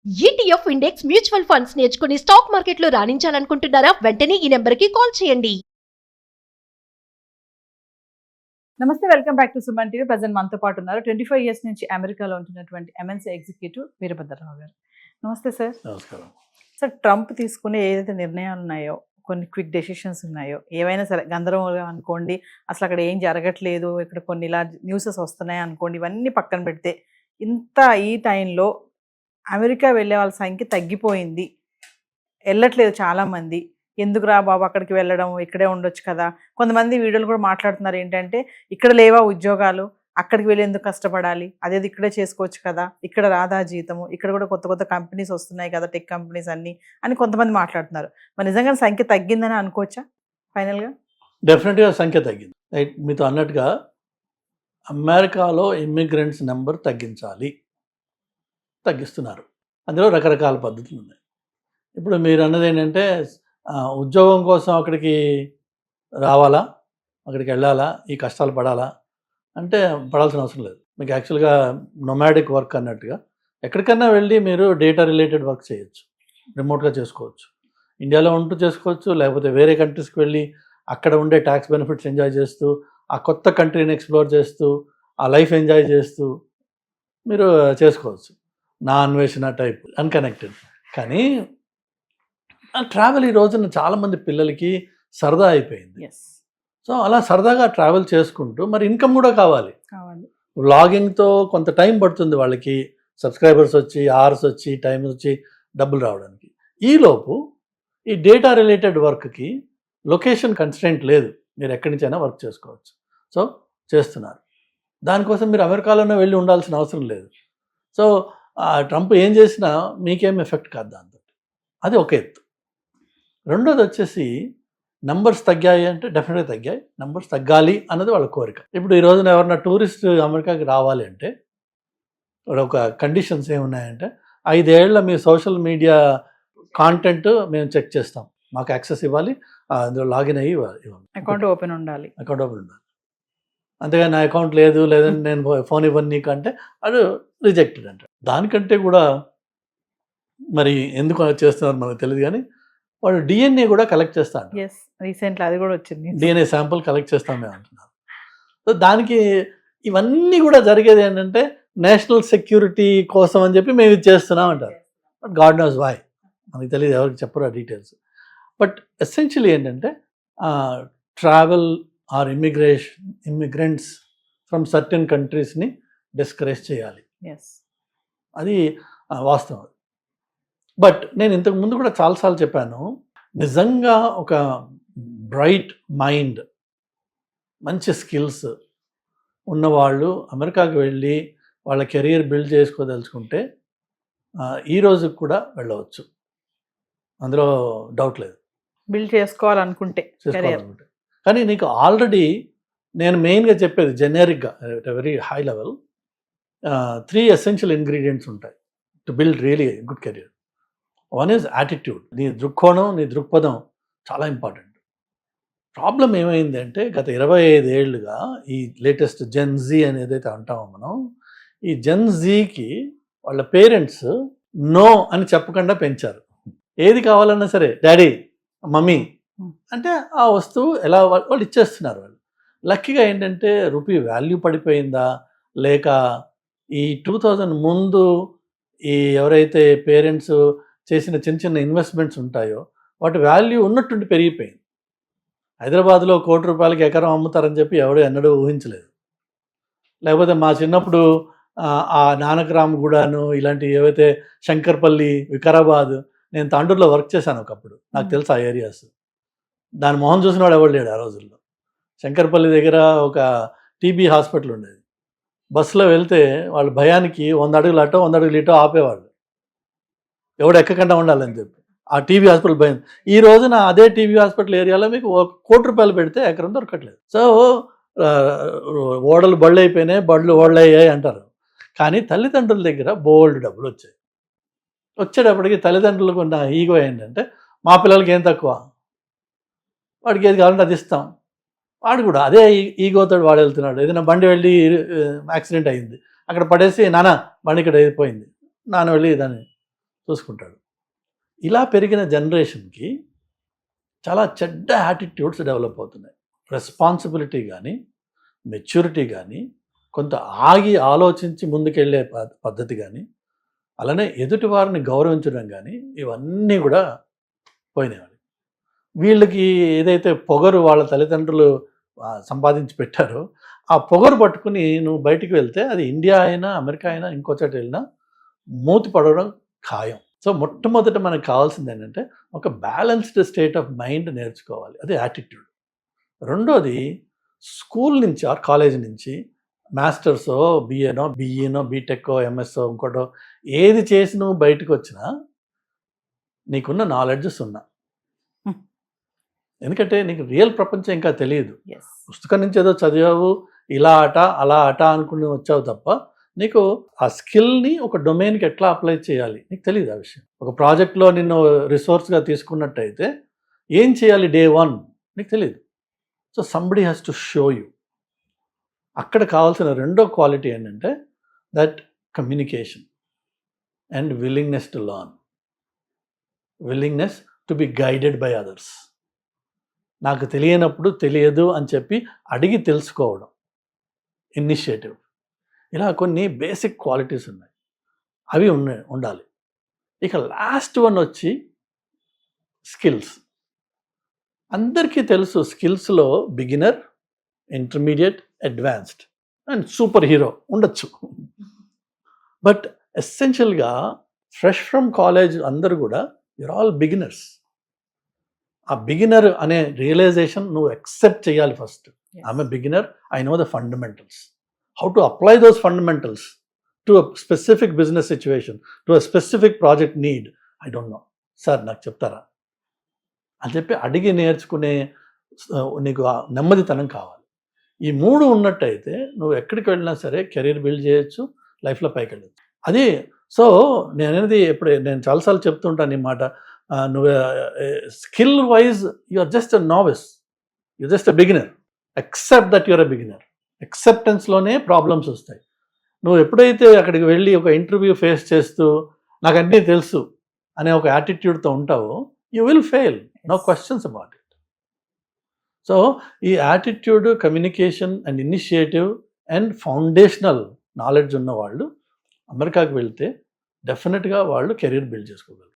ETF index mutual funds నేర్చుకుని stock మార్కెట్లో రాణించాలనుకుంటున్నారా? వెంటనే ఈ నెంబర్కి కాల్ చేయండి. నమస్తే, welcome back to Suman TV. Present మనతో పాటు ఉన్నారు 25 ఇయర్స్ నుంచి అమెరికాలో ఉంటున్నటువంటి ఎంఎన్సీ ఎగ్జిక్యూటివ్ వీరభద్రరావు గారు. నమస్తే సార్. నమస్కారం. సార్, ట్రంప్ తీసుకునే ఏదైతే నిర్ణయాలు ఉన్నాయో, కొన్ని క్విక్ డెసిషన్స్ ఉన్నాయో, ఏవైనా సరే గందరగోళం అనుకోండి, అసలు అక్కడ ఏం జరగట్లేదు, ఇక్కడ కొన్ని ఇలా న్యూసెస్ వస్తున్నాయి అనుకోండి, ఇవన్నీ పక్కన పెడితే ఇంత ఈ టైంలో అమెరికా వెళ్ళే వాళ్ళ సంఖ్య తగ్గిపోయింది, వెళ్ళట్లేదు చాలామంది. ఎందుకురా బాబు అక్కడికి వెళ్ళడం, ఇక్కడే ఉండొచ్చు కదా. కొంతమంది వీడియోలు కూడా మాట్లాడుతున్నారు ఏంటంటే, ఇక్కడ లేవా ఉద్యోగాలు, అక్కడికి వెళ్ళి ఎందుకు కష్టపడాలి, అదేది ఇక్కడే చేసుకోవచ్చు కదా, ఇక్కడ రాదా జీతము, ఇక్కడ కూడా కొత్త కొత్త కంపెనీస్ వస్తున్నాయి కదా, టెక్ కంపెనీస్ అన్నీ అని కొంతమంది మాట్లాడుతున్నారు. మరి నిజంగా సంఖ్య తగ్గిందని అనుకోవచ్చా ఫైనల్గా? డెఫినెట్గా సంఖ్య తగ్గింది. రైట్, మీతో అన్నట్టుగా అమెరికాలో ఇమ్మిగ్రెంట్స్ నెంబర్ తగ్గిస్తున్నారు. అందులో రకరకాల పద్ధతులు ఉన్నాయి. ఇప్పుడు మీరు అన్నది ఏంటంటే, ఉద్యోగం కోసం అక్కడికి రావాలా, అక్కడికి వెళ్ళాలా, ఈ కష్టాలు పడాలా అంటే పడాల్సిన అవసరం లేదు. మీకు యాక్చువల్గా నొమాడిక్ వర్క్ అన్నట్టుగా ఎక్కడికన్నా వెళ్ళి మీరు డేటా రిలేటెడ్ వర్క్ చేయొచ్చు, రిమోట్గా చేసుకోవచ్చు. ఇండియాలో ఉంటూ చేసుకోవచ్చు, లేకపోతే వేరే కంట్రీస్కి వెళ్ళి అక్కడ ఉండే ట్యాక్స్ బెనిఫిట్స్ ఎంజాయ్ చేస్తూ, ఆ కొత్త కంట్రీని ఎక్స్ప్లోర్ చేస్తూ, ఆ లైఫ్ ఎంజాయ్ చేస్తూ మీరు చేసుకోవచ్చు. నా అన్వేషణ టైప్ అన్కనెక్టెడ్. కానీ ట్రావెల్ ఈ రోజున చాలామంది పిల్లలకి సరదా అయిపోయింది. సో అలా సరదాగా ట్రావెల్ చేసుకుంటూ మరి ఇన్కమ్ కూడా కావాలి. వ్లాగింగ్తో కొంత టైం పడుతుంది వాళ్ళకి, సబ్స్క్రైబర్స్ వచ్చి, అవర్స్ వచ్చి, టైం వచ్చి, డబ్బులు రావడానికి. ఈలోపు ఈ డేటా రిలేటెడ్ వర్క్కి లొకేషన్ కన్స్ట్రెంట్ లేదు, మీరు ఎక్కడి నుంచైనా వర్క్ చేసుకోవచ్చు. సో చేస్తున్నారు. దానికోసం మీరు అమెరికాలోనే వెళ్ళి ఉండాల్సిన అవసరం లేదు. సో ట్రంప్ ఏం చేసినా మీకేం ఎఫెక్ట్ కాదు దాంతో. అది ఒక ఎత్తు. రెండోది వచ్చేసి నంబర్స్ తగ్గాయి అంటే డెఫినెట్గా తగ్గాయి. నంబర్స్ తగ్గాలి అన్నది వాళ్ళ కోరిక. ఇప్పుడు ఈ రోజున ఎవరన్నా టూరిస్ట్ అమెరికాకి రావాలి అంటే ఒక కండిషన్స్ ఏమున్నాయంటే, 5 ఏళ్ల మీ సోషల్ మీడియా కాంటెంట్ మేము చెక్ చేస్తాం, మాకు యాక్సెస్ ఇవ్వాలి, అందులో లాగిన్ అయ్యి ఇవ్వాలి, అకౌంట్ ఓపెన్ ఉండాలి. అంతేగాని నా అకౌంట్ లేదు, లేదని నేను ఫోన్ ఇవ్వను నీకు అంటే అది రిజెక్టెడ్ అంటారు. దానికంటే కూడా మరి ఎందుకు చేస్తున్నారు మనకు తెలియదు, కానీ వాళ్ళు డిఎన్ఏ కూడా కలెక్ట్ చేస్తాను. రీసెంట్లీ అది కూడా వచ్చింది, డిఎన్ఏ శాంపుల్ కలెక్ట్ చేస్తాం మేము అంటున్నారు. సో దానికి ఇవన్నీ కూడా జరిగేది ఏంటంటే నేషనల్ సెక్యూరిటీ కోసం అని చెప్పి మేము ఇది చేస్తున్నాం అంటారు. బట్ గాడ్ నోస్ వై, మనకి తెలియదు, ఎవరికి చెప్పరు ఆ డీటెయిల్స్. బట్ ఎసెన్షియలీ ఏంటంటే travel or immigrants from certain కంట్రీస్ని డిస్కరేజ్ చేయాలి, అది వాస్తవం. బట్ నేను ఇంతకు ముందు కూడా చాలాసార్లు చెప్పాను, నిజంగా ఒక బ్రైట్ మైండ్, మంచి స్కిల్స్ ఉన్నవాళ్ళు అమెరికాకి వెళ్ళి వాళ్ళ కెరీర్ బిల్డ్ చేసుకోదలుచుకుంటే ఈ రోజుకి కూడా వెళ్ళవచ్చు, అందులో డౌట్ లేదు. బిల్డ్ చేసుకోవాలనుకుంటే. కానీ నీకు ఆల్రెడీ నేను మెయిన్గా చెప్పేది జెనరిక్గా at very high level 3 essential ingredients ఉంటాయి to build really good career. One is attitude, నీ దృక్కోణం, నీ దృక్పథం చాలా ఇంపార్టెంట్. ప్రాబ్లం ఏమైంది అంటే, గత 25 ఏళ్ళుగా ఈ లేటెస్ట్ జెన్ జీ అని ఏదైతే అంటామో మనం, ఈ జెన్ జీకి వాళ్ళ పేరెంట్స్ నో అని చెప్పకుండా పెంచారు. ఏది కావాలన్నా సరే డాడీ, మమ్మీ అంటే ఆ వస్తువు ఎలా వాళ్ళు ఇచ్చేస్తున్నారు. వాళ్ళు లక్కీగా ఏంటంటే రూపీ వాల్యూ పడిపోయిందా, లేక ఈ 2000 ముందు ఈ ఎవరైతే పేరెంట్స్ చేసిన చిన్న చిన్న ఇన్వెస్ట్మెంట్స్ ఉంటాయో వాటి వాల్యూ ఉన్నట్టుండి పెరిగిపోయింది. హైదరాబాద్లో ₹1,00,00,000 ఎకరం అమ్ముతారని చెప్పి ఎవడో ఎన్నడూ ఊహించలేదు. లేకపోతే మా చిన్నప్పుడు ఆ నానక్రామ్ గూడాను, ఇలాంటి ఏవైతే శంకర్పల్లి, వికారాబాద్, నేను తాండూరులో వర్క్ చేశాను ఒకప్పుడు, నాకు తెలుసు ఆ ఏరియాస్. దాని మొహం చూసిన వాడు ఎవరు లేడు ఆ రోజుల్లో. శంకర్పల్లి దగ్గర ఒక టీబీ హాస్పిటల్ ఉండేది. బస్సులో వెళ్తే వాళ్ళు భయానికి 100 అడుగులు అటో 100 అడుగులు ఇటో ఆపేవాళ్ళు, ఎవడు ఎక్కకుండా ఉండాలని చెప్పి. ఆ టీబీ హాస్పిటల్ భయం. ఈ రోజున అదే టీబీ హాస్పిటల్ ఏరియాలో మీకు ₹1,00,00,000 పెడితే ఎకరం దొరకట్లేదు. సో ఓడలు బళ్ళు అయిపోయినాయి, బళ్ళు ఓడలు అయ్యాయి అంటారు. కానీ తల్లిదండ్రుల దగ్గర బోల్డ్ డబ్బులు వచ్చేటప్పటికి తల్లిదండ్రులకు ఉన్న ఈగో ఏంటంటే, మా పిల్లలకి ఏం తక్కువ, వాడికి ఏది కావాలంటే అది ఇస్తాం. వాడు కూడా అదే ఈగోతో వాడు వెళ్తున్నాడు. ఏదైనా బండి వెళ్ళి యాక్సిడెంట్ అయింది, అక్కడ పడేసి నాన్న బండి ఇక్కడ అయిపోయింది, నాన్న వెళ్ళి దాన్ని చూసుకుంటాడు. ఇలా పెరిగిన జనరేషన్కి చాలా చెడ్డ యాటిట్యూడ్స్ డెవలప్ అవుతున్నాయి. రెస్పాన్సిబిలిటీ కానీ, మెచ్యూరిటీ కానీ, కొంత ఆగి ఆలోచించి ముందుకెళ్ళే పద్ధతి కానీ, అలానే ఎదుటి వారిని గౌరవించడం కానీ, ఇవన్నీ కూడా పోయినాయి. వీళ్ళకి ఏదైతే పొగరు వాళ్ళ తల్లిదండ్రులు సంపాదించి పెట్టారో ఆ పొగరు పట్టుకుని నువ్వు బయటికి వెళ్తే అది ఇండియా అయినా అమెరికా అయినా ఇంకో చోట వెళ్ళినా మూతి పడడం ఖాయం. సో మొట్టమొదట మనకు కావాల్సింది ఏంటంటే ఒక బ్యాలెన్స్డ్ స్టేట్ ఆఫ్ మైండ్ నేర్చుకోవాలి, అది యాటిట్యూడ్. రెండోది స్కూల్ నుంచి ఆర్ కాలేజ్ నుంచి మాస్టర్సో బీఈనో బీటెక్కో ఎంఎస్ఓ ఇంకోటో ఏది చేసి నువ్వు బయటకు వచ్చినా నీకున్న నాలెడ్జ్ సున్నా. ఎందుకంటే నీకు రియల్ ప్రపంచం ఇంకా తెలియదు. పుస్తకం నుంచి ఏదో చదివావు, ఇలా అట అలా అట అనుకుని వచ్చావు తప్ప నీకు ఆ స్కిల్ని ఒక డొమైన్కి ఎట్లా అప్లై చేయాలి నీకు తెలియదు. ఆ విషయం ఒక ప్రాజెక్ట్లో నిన్ను రిసోర్స్గా తీసుకున్నట్టయితే ఏం చేయాలి డే 1 నీకు తెలియదు. So somebody has to show you. అక్కడ కావాల్సిన రెండో క్వాలిటీ ఏంటంటే that communication and willingness to learn, willingness to be guided by others. నాకు తెలియనప్పుడు తెలియదు అని చెప్పి అడిగి తెలుసుకోవడం, ఇనిషియేటివ్, ఇలా కొన్ని బేసిక్ క్వాలిటీస్ ఉన్నాయి, అవి ఉండాలి. ఇక లాస్ట్ వన్ వచ్చి స్కిల్స్. అందరికీ తెలుసు స్కిల్స్లో beginner, intermediate, advanced and super hero ఉండొచ్చు. బట్ ఎస్సెన్షియల్గా ఫ్రెష్ ఫ్రమ్ కాలేజ్ అందరూ కూడా యూర్ ఆల్ బిగినర్స్. ఆ బిగినర్ అనే రియలైజేషన్ నువ్వు యాక్సెప్ట్ చేయాలి first. I'm a beginner, I know the fundamentals. How to apply those fundamentals to a specific business situation, to a specific project need, I don't know sir నాకు చెప్తారా అని చెప్పి అడిగి నేర్చుకునే నీకు నెమ్మదితనం కావాలి. ఈ 3 ఉన్నట్టయితే నువ్వు ఎక్కడికి వెళ్ళినా సరే కెరీర్ బిల్డ్ చేయొచ్చు, లైఫ్లో పైకి వెళ్ళచ్చు. అది సో నేనేది నేను చాలాసార్లు చెప్తుంటాను ఈ మాట, నువ్వు skill wise you are just a novice, you just a beginner. Accept that your a beginner. అక్సెప్టెన్స్లోనే ప్రాబ్లమ్స్ వస్తాయి. నువ్వు ఎప్పుడైతే అక్కడికి వెళ్ళి ఒక ఇంటర్వ్యూ ఫేస్ చేస్తూ నాకు అన్నీ తెలుసు అనే ఒక యాటిట్యూడ్తో ఉంటావో you will fail, no questions about it. So ఈ attitude, communication and initiative and foundational knowledge ఉన్న వాళ్ళు అమెరికాకి వెళ్తే డెఫినెట్గా వాళ్ళు కెరీర్ బిల్డ్ చేసుకోగలరు.